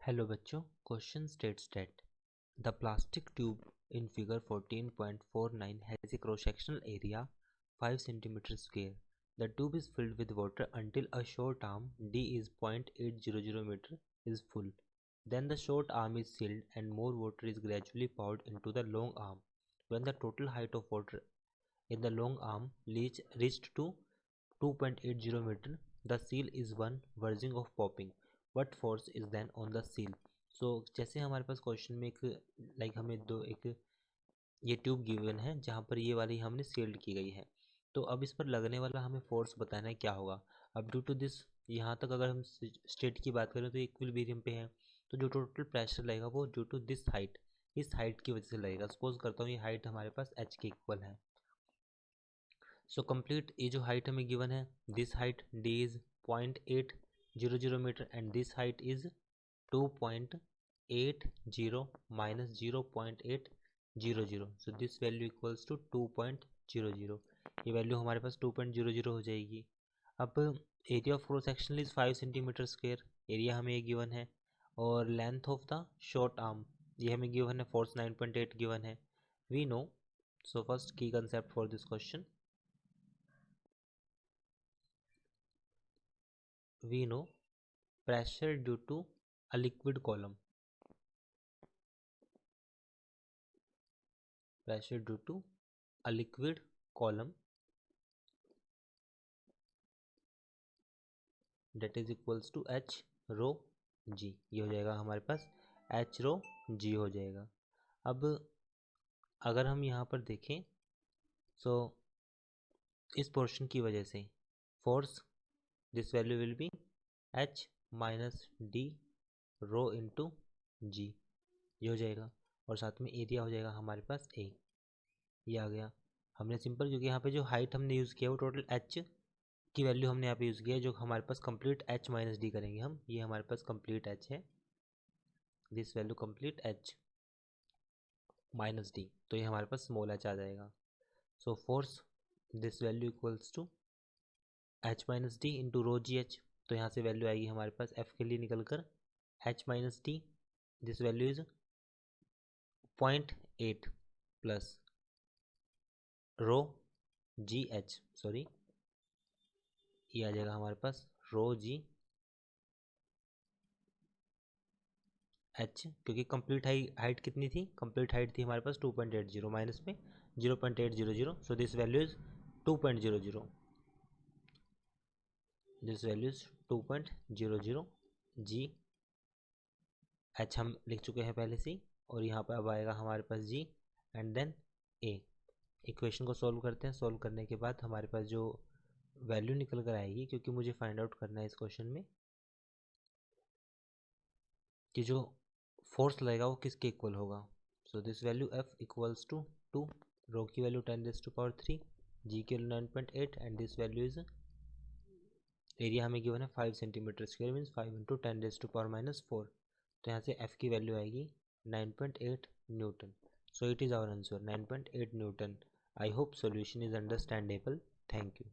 Hello बच्चों, question states that the plastic tube in figure 14.49 has a cross-sectional area 5 cm square. The tube is filled with water until a short arm D is 0.800 meter is full. Then the short arm is sealed and more water is gradually poured into the long arm. When the total height of water in the long arm reached to 2.80 meter, the seal is one verging of popping. What force is then on the seal? So जैसे हमारे पास question में एक हमें एक ये tube given है जहाँ पर ये वाली हमने सील्ड की गई है, तो अब इस पर लगने वाला हमें फोर्स बताना है क्या होगा। अब ड्यू टू दिस यहाँ तक अगर हम स्टेट की बात करें तो इक्विलिब्रियम पे है, तो जो टोटल प्रेशर लगेगा वो ड्यू टू दिस हाइट, इस हाइट की वजह से लगेगा। सपोज करता हूँ ये हाइट हमारे पास h के इक्वल है। सो कंप्लीट ये जो हाइट हमें गिवन है, this height d is 0.800 metre and this height is 2.80 minus 0.800, so this value equals to 2.00। ये वैल्यू हमारे पास 2.00 हो जाएगी। अब area of cross section is 5 centimetre square, area हमें ये गिवन है, और length of the short arm ये हमें गिवन है, फोर्स 9.8 गिवन है। वी नो, सो फर्स्ट की concept for this question, we know pressure due to a liquid column, pressure due to a liquid column that is equals to h rho g। ये हो जाएगा हमारे पास h rho g हो जाएगा। अब अगर हम यहाँ पर देखें सो इस पोर्शन की वजह से force this value will be h minus D rho into G, ये हो जाएगा, और साथ में एरिया हो जाएगा हमारे पास a। ये आ गया, हमने सिंपल, क्योंकि यहाँ पे जो हाइट हमने यूज़ किया वो टोटल h की वैल्यू हमने यहाँ पे यूज़ किया है, जो हमारे पास कंप्लीट h माइनस डी करेंगे हम, ये हमारे पास कंप्लीट h है, this value complete h minus D, तो ये हमारे पास स्मॉल h आ जाएगा। So force this value equals to h minus D into rho G H, तो यहाँ से वैल्यू आएगी हमारे पास f के लिए निकल कर h minus D, this value is 0.8 plus row G H, sorry ये आ जाएगा हमारे पास रो जी एच, क्योंकि कंप्लीट हाइट कितनी थी, कंप्लीट हाइट थी हमारे पास 2.80 माइनस में 0.800, सो this value is 2.00, this value is 2.00 ji H हम लिख चुके हैं पहले से, और यहाँ पर अब आएगा हमारे पास जी एंड देन ए। इक्वेशन को सॉल्व करते हैं, सॉल्व करने के बाद हमारे पास जो वैल्यू निकल कर आएगी, क्योंकि मुझे फाइंड आउट करना है इस क्वेश्चन में कि जो फोर्स लगेगा वो किसके इक्वल होगा। So this value F equals to 2, rho की वैल्यू 10⁻3, जी की वैल्यू 9.8 and this value is area हमें गिवन है 5 सेंटीमीटर स्क्वायर, मीन्स 5 इंटू 10⁻⁻4, तो यहाँ से एफ की वैल्यू आएगी 9.8 newton. So it is our answer 9.8 newton. I hope solution is understandable. Thank you.